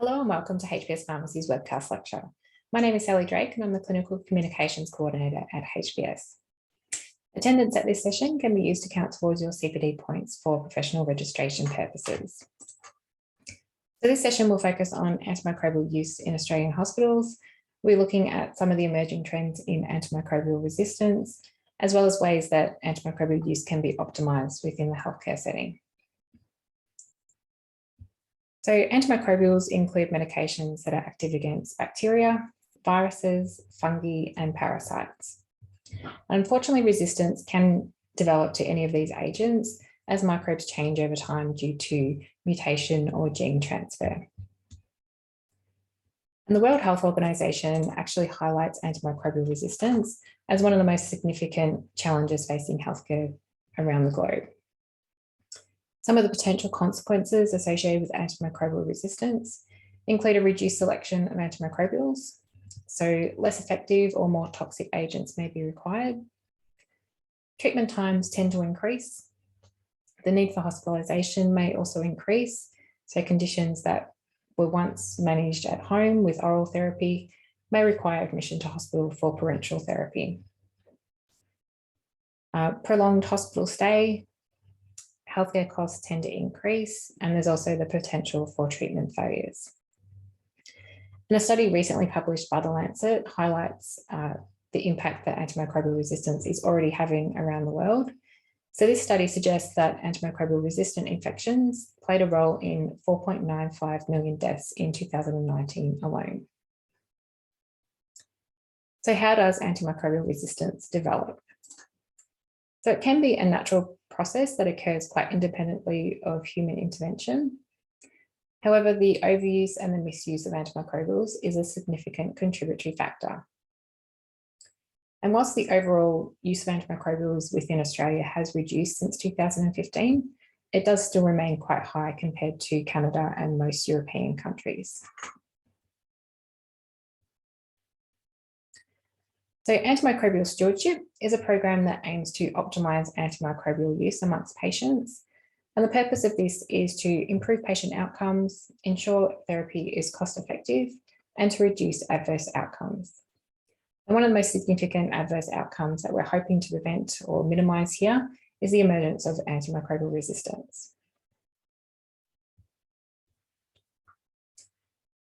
Hello and welcome to HPS Pharmacies webcast lecture. My name is Sally Drake and I'm the Clinical Communications Coordinator at HPS. Attendance at this session can be used to count towards your CPD points for professional registration purposes. So this session will focus on antimicrobial use in Australian hospitals. We're looking at some of the emerging trends in antimicrobial resistance, as well as ways that antimicrobial use can be optimised within the healthcare setting. So antimicrobials include medications that are active against bacteria, viruses, fungi, and parasites. Unfortunately, resistance can develop to any of these agents as microbes change over time due to mutation or gene transfer. And the World Health Organization actually highlights antimicrobial resistance as one of the most significant challenges facing healthcare around the globe. Some of the potential consequences associated with antimicrobial resistance include a reduced selection of antimicrobials, so less effective or more toxic agents may be required. Treatment times tend to increase. The need for hospitalisation may also increase, so conditions that were once managed at home with oral therapy may require admission to hospital for parenteral therapy. Prolonged hospital stay. Healthcare costs tend to increase, and there's also the potential for treatment failures. And a study recently published by The Lancet highlights the impact that antimicrobial resistance is already having around the world. So this study suggests that antimicrobial resistant infections played a role in 4.95 million deaths in 2019 alone. So how does antimicrobial resistance develop? So it can be a natural process that occurs quite independently of human intervention. However, the overuse and the misuse of antimicrobials is a significant contributory factor. And whilst the overall use of antimicrobials within Australia has reduced since 2015, it does still remain quite high compared to Canada and most European countries. So antimicrobial stewardship is a program that aims to optimise antimicrobial use amongst patients. And the purpose of this is to improve patient outcomes, ensure therapy is cost effective, and to reduce adverse outcomes. And one of the most significant adverse outcomes that we're hoping to prevent or minimise here is the emergence of antimicrobial resistance.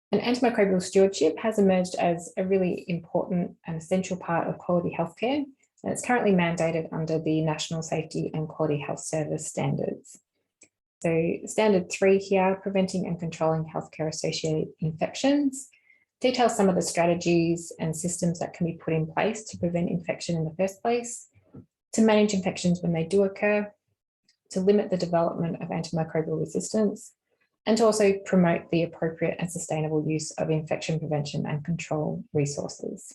And antimicrobial stewardship has emerged as a really important and essential part of quality healthcare, and it's currently mandated under the National Safety and Quality Health Service standards. So standard 3 here, preventing and controlling healthcare associated infections, details some of the strategies and systems that can be put in place to prevent infection in the first place, to manage infections when they do occur, to limit the development of antimicrobial resistance, and to also promote the appropriate and sustainable use of infection prevention and control resources.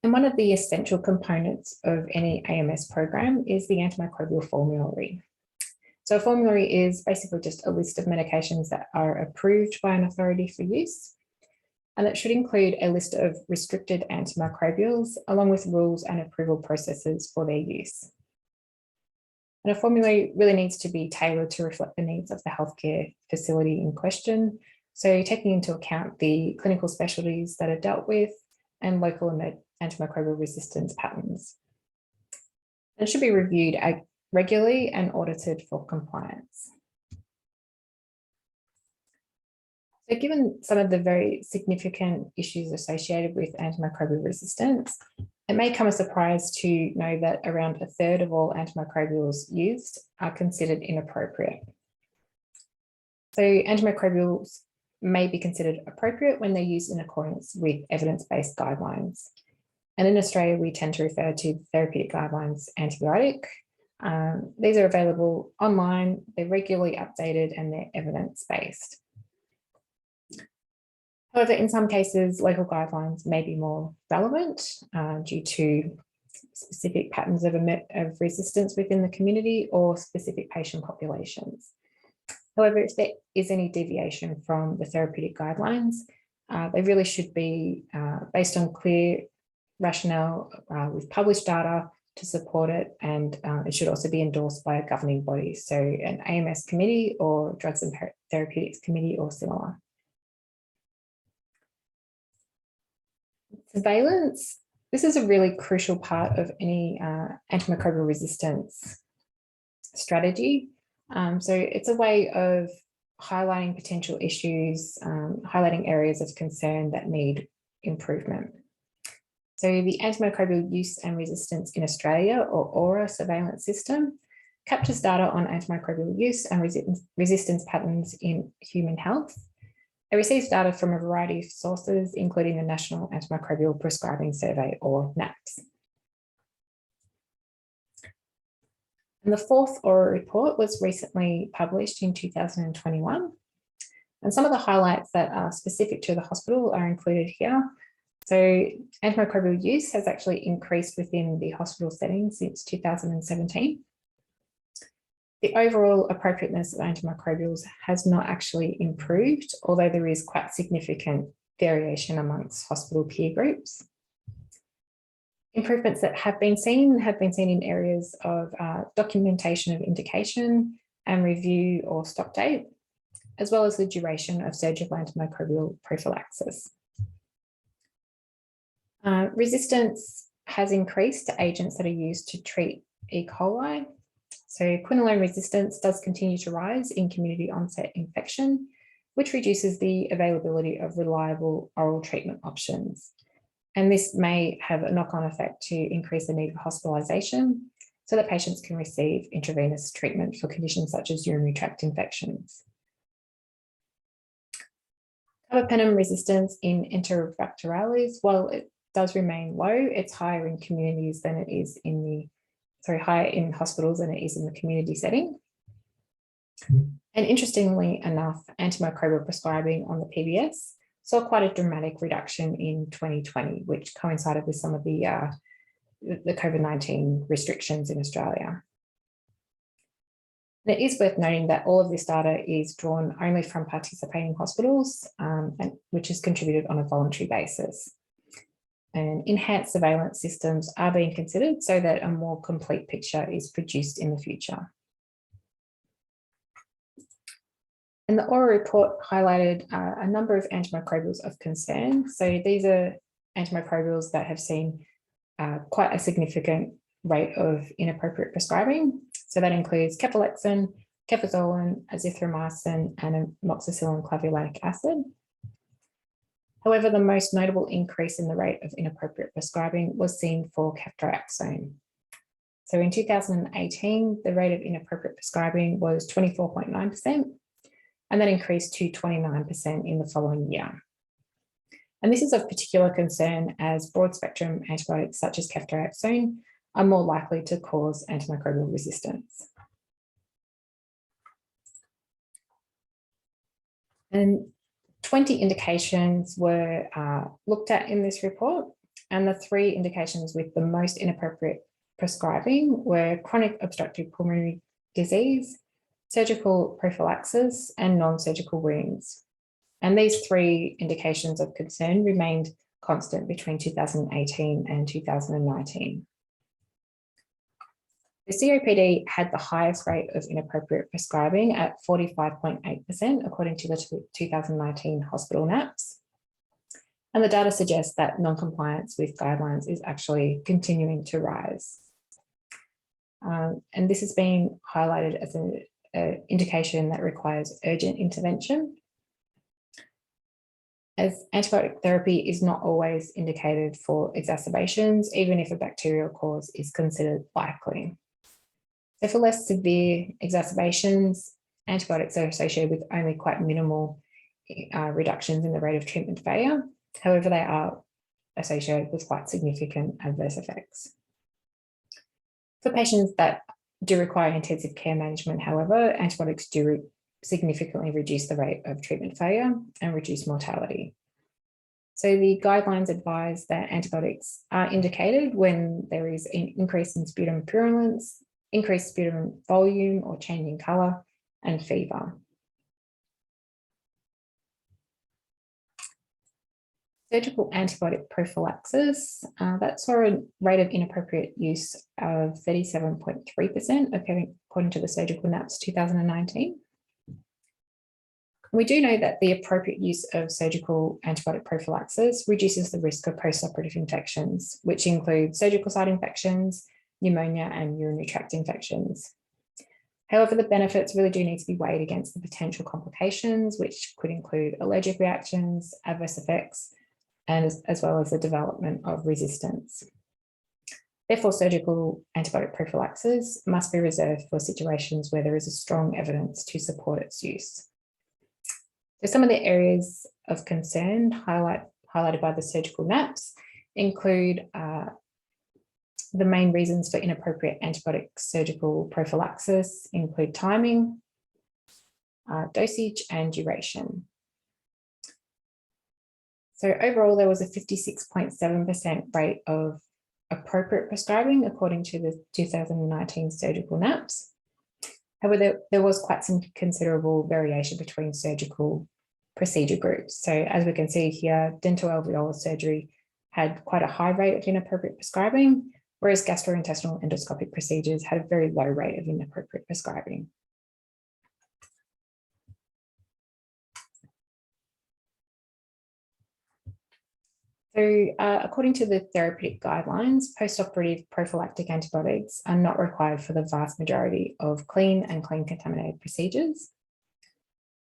And one of the essential components of any AMS program is the antimicrobial formulary. So a formulary is basically just a list of medications that are approved by an authority for use, and it should include a list of restricted antimicrobials along with rules and approval processes for their use. And a formulary really needs to be tailored to reflect the needs of the healthcare facility in question. So taking into account the clinical specialties that are dealt with and local antimicrobial resistance patterns. It should be reviewed regularly and audited for compliance. So given some of the very significant issues associated with antimicrobial resistance, it may come as a surprise to know that around a third of all antimicrobials used are considered inappropriate. So antimicrobials may be considered appropriate when they're used in accordance with evidence-based guidelines. And in Australia, we tend to refer to therapeutic guidelines antibiotic. These are available online, they're regularly updated, and they're evidence-based. However, in some cases, local guidelines may be more relevant due to specific patterns of resistance within the community or specific patient populations. However, if there is any deviation from the therapeutic guidelines, they really should be based on clear rationale with published data to support it, and it should also be endorsed by a governing body, so an AMS committee or Drugs and Therapeutics Committee or similar. Surveillance. This is a really crucial part of any antimicrobial resistance strategy. So it's a way of highlighting potential issues, highlighting areas of concern that need improvement. So the Antimicrobial Use and Resistance in Australia, or AURA surveillance system, captures data on antimicrobial use and resistance patterns in human health. It receives data from a variety of sources, including the National Antimicrobial Prescribing Survey, or NAPS. And the fourth AURA report was recently published in 2021. And some of the highlights that are specific to the hospital are included here. So antimicrobial use has actually increased within the hospital setting since 2017. The overall appropriateness of antimicrobials has not actually improved, although there is quite significant variation amongst hospital peer groups. Improvements that have been seen in areas of documentation of indication and review or stop date, as well as the duration of surgical antimicrobial prophylaxis. Resistance has increased to agents that are used to treat E. coli. So quinolone resistance does continue to rise in community onset infection, which reduces the availability of reliable oral treatment options. And this may have a knock-on effect to increase the need for hospitalisation so that patients can receive intravenous treatment for conditions such as urinary tract infections. Carbapenem resistance in Enterobacterales, while it does remain low, it's higher in communities than it is in the, higher in hospitals than it is in the community setting. And interestingly enough, antimicrobial prescribing on the PBS saw quite a dramatic reduction in 2020, which coincided with some of the COVID-19 restrictions in Australia. And it is worth noting that all of this data is drawn only from participating hospitals, which is contributed on a voluntary basis. And enhanced surveillance systems are being considered so that a more complete picture is produced in the future. And the AURA report highlighted a number of antimicrobials of concern. So these are antimicrobials that have seen quite a significant rate of inappropriate prescribing. So that includes cefalexin, cefazolin, azithromycin, and amoxicillin clavulanic acid. However, the most notable increase in the rate of inappropriate prescribing was seen for ceftriaxone. So in 2018, the rate of inappropriate prescribing was 24.9%, and that increased to 29% in the following year. And this is of particular concern as broad-spectrum antibiotics such as ceftriaxone are more likely to cause antimicrobial resistance. And 20 indications were looked at in this report, and the 3 indications with the most inappropriate prescribing were chronic obstructive pulmonary disease, surgical prophylaxis, and non-surgical wounds. And these 3 indications of concern remained constant between 2018 and 2019. The COPD had the highest rate of inappropriate prescribing at 45.8%, according to the 2019 hospital NAPS. And the data suggests that non-compliance with guidelines is actually continuing to rise. And this has been highlighted as an indication that requires urgent intervention, as antibiotic therapy is not always indicated for exacerbations, even if a bacterial cause is considered likely. So for less severe exacerbations, antibiotics are associated with only quite minimal reductions in the rate of treatment failure. However, they are associated with quite significant adverse effects. For patients that do require intensive care management, however, antibiotics do significantly reduce the rate of treatment failure and reduce mortality. So the guidelines advise that antibiotics are indicated when there is an increase in sputum purulence, increased sputum volume or change in colour, and fever. Surgical antibiotic prophylaxis, that saw a rate of inappropriate use of 37.3%, according to the Surgical NAPS 2019. We do know that the appropriate use of surgical antibiotic prophylaxis reduces the risk of postoperative infections, which include surgical site infections, pneumonia, and urinary tract infections. However, the benefits really do need to be weighed against the potential complications, which could include allergic reactions, adverse effects, and as well as the development of resistance. Therefore, surgical antibiotic prophylaxis must be reserved for situations where there is a strong evidence to support its use. So some of the areas of concern highlighted by the surgical NAPS include the main reasons for inappropriate antibiotic surgical prophylaxis include timing, dosage, and duration. So overall, there was a 56.7% rate of appropriate prescribing according to the 2019 surgical NAPS. However, there was quite some considerable variation between surgical procedure groups. So as we can see here, dental alveolar surgery had quite a high rate of inappropriate prescribing, whereas gastrointestinal endoscopic procedures had a very low rate of inappropriate prescribing. So according to the therapeutic guidelines, postoperative prophylactic antibiotics are not required for the vast majority of clean and clean contaminated procedures.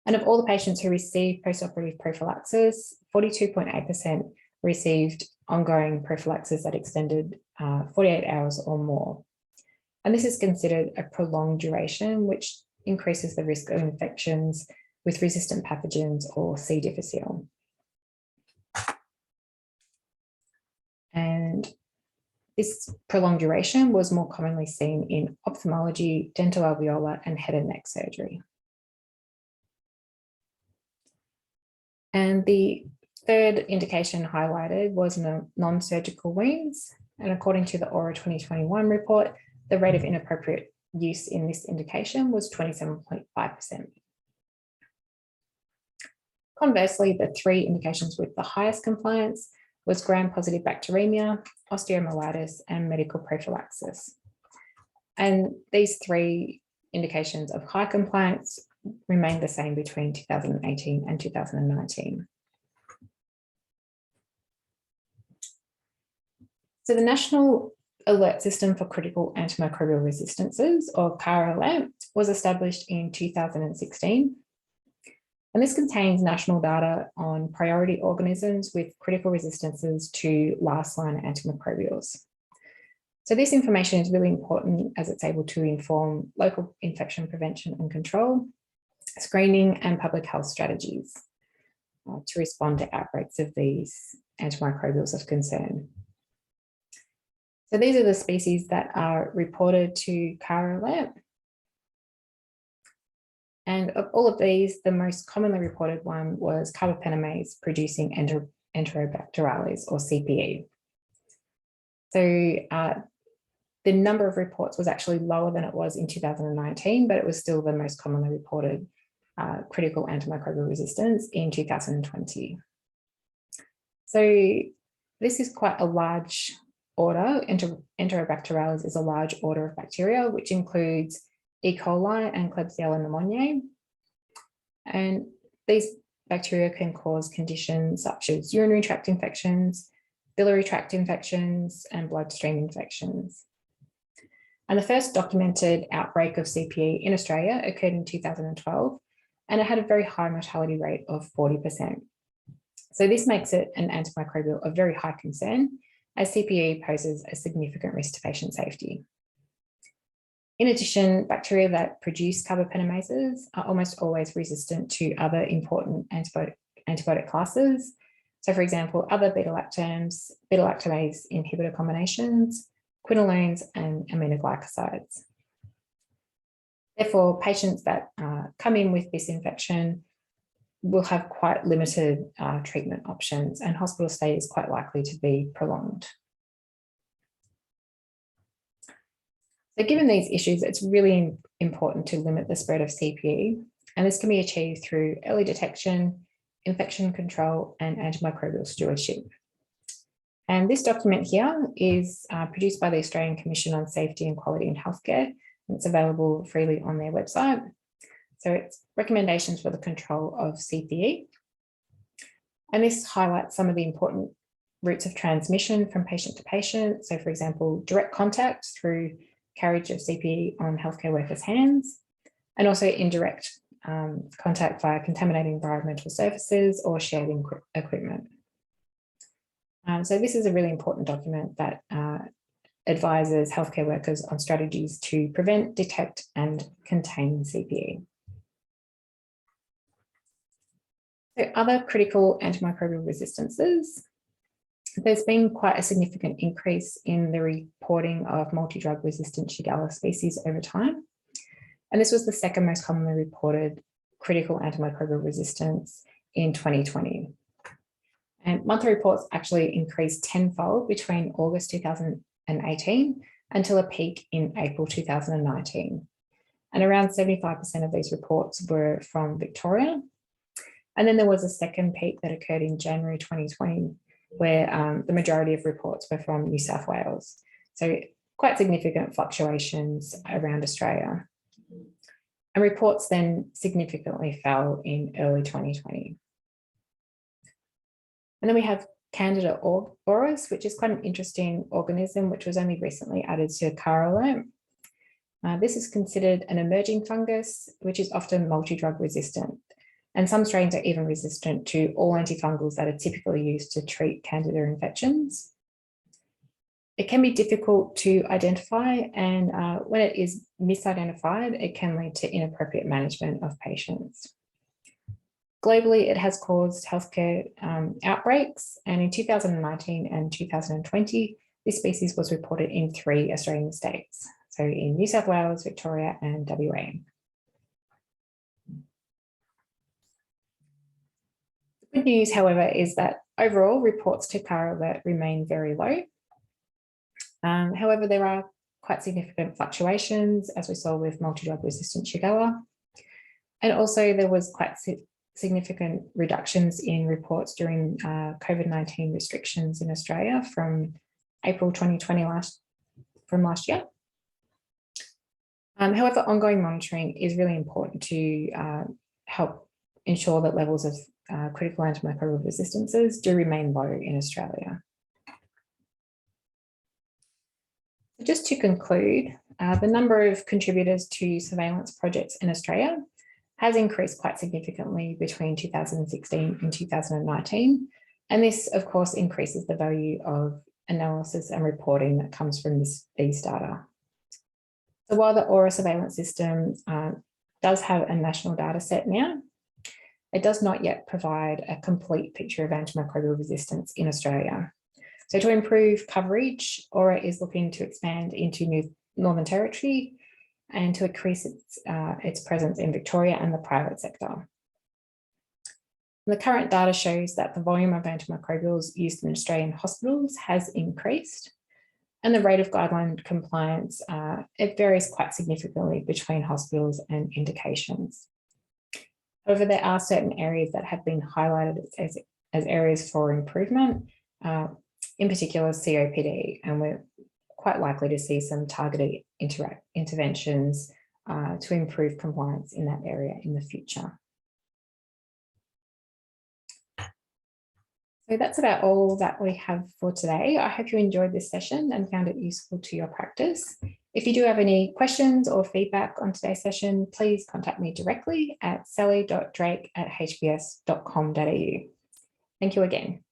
And of all the patients who received postoperative prophylaxis, 42.8% received ongoing prophylaxis that extended 48 hours or more. And this is considered a prolonged duration, which increases the risk of infections with resistant pathogens or C. difficile. And this prolonged duration was more commonly seen in ophthalmology, dental alveolar, and head and neck surgery. And the third indication highlighted was non-surgical wounds. And according to the AURA 2021 report, the rate of inappropriate use in this indication was 27.5%. Conversely, the three indications with the highest compliance was gram-positive bacteremia, osteomyelitis, and medical prophylaxis. And these three indications of high compliance remained the same between 2018 and 2019. So the National Alert System for Critical Antimicrobial Resistances, or CAR-ALERT, was established in 2016. And this contains national data on priority organisms with critical resistances to last-line antimicrobials. So this information is really important as it's able to inform local infection prevention and control, screening, and public health strategies to respond to outbreaks of these antimicrobials of concern. So these are the species that are reported to CAR-ALERT. And of all of these, the most commonly reported one was carbapenemase producing Enterobacterales, or CPE. So the number of reports was actually lower than it was in 2019, but it was still the most commonly reported critical antimicrobial resistance in 2020. So this is quite a large order. Enterobacterales is a large order of bacteria, which includes E. coli and Klebsiella pneumoniae. And these bacteria can cause conditions such as urinary tract infections, biliary tract infections, and bloodstream infections. And the first documented outbreak of CPE in Australia occurred in 2012, and it had a very high mortality rate of 40%. So this makes it an antimicrobial of very high concern, as CPE poses a significant risk to patient safety. In addition, bacteria that produce carbapenemases are almost always resistant to other important antibiotic classes. So for example, other beta-lactams, beta-lactamase inhibitor combinations, quinolones, and aminoglycosides. Therefore, patients that come in with this infection will have quite limited treatment options, and hospital stay is quite likely to be prolonged. So given these issues, it's really important to limit the spread of CPE, and this can be achieved through early detection, infection control, and antimicrobial stewardship. And this document here is produced by the Australian Commission on Safety and Quality in Healthcare, and it's available freely on their website. So it's recommendations for the control of CPE. And this highlights some of the important routes of transmission from patient to patient. So for example, direct contact through carriage of CPE on healthcare workers' hands, and also indirect contact via contaminating environmental surfaces or shared equipment. So this is a really important document that advises healthcare workers on strategies to prevent, detect, and contain CPE. So other critical antimicrobial resistances. There's been quite a significant increase in the reporting of multi-drug resistant Shigella species over time. And this was the second most commonly reported critical antimicrobial resistance in 2020. And monthly reports actually increased tenfold between August 2018 until a peak in April 2019. And around 75% of these reports were from Victoria. And then there was a second peak that occurred in January 2020, where the majority of reports were from New South Wales. So quite significant fluctuations around Australia. And reports then significantly fell in early 2020. And then we have Candida auris, which is quite an interesting organism, which was only recently added to CAR alert. This is considered an emerging fungus, which is often multi-drug resistant. And some strains are even resistant to all antifungals that are typically used to treat Candida infections. It can be difficult to identify, and when it is misidentified, it can lead to inappropriate management of patients. Globally, it has caused healthcare outbreaks, and in 2019 and 2020, this species was reported in 3 Australian states, so in New South Wales, Victoria, and WA. The good news, however, is that overall reports to CAR alert remain very low. However, there are quite significant fluctuations, as we saw with multi-drug resistant Shigella, and also there was quite significant reductions in reports during COVID-19 restrictions in Australia from April 2020 last year. However, ongoing monitoring is really important to help ensure that levels of critical antimicrobial resistances do remain low in Australia. Just to conclude, the number of contributors to surveillance projects in Australia has increased quite significantly between 2016 and 2019. And this, of course, increases the value of analysis and reporting that comes from these data. So while the Aura surveillance system does have a national data set now, it does not yet provide a complete picture of antimicrobial resistance in Australia. So to improve coverage, Aura is looking to expand into Northern Territory and to increase its presence in Victoria and the private sector. The current data shows that the volume of antimicrobials used in Australian hospitals has increased, and the rate of guideline compliance, it varies quite significantly between hospitals and indications. However, there are certain areas that have been highlighted as areas for improvement, in particular COPD, and we're quite likely to see some targeted interventions to improve compliance in that area in the future. So that's about all that we have for today. I hope you enjoyed this session and found it useful to your practice. If you do have any questions or feedback on today's session, please contact me directly at sally.drake@hps.com.au. Thank you again.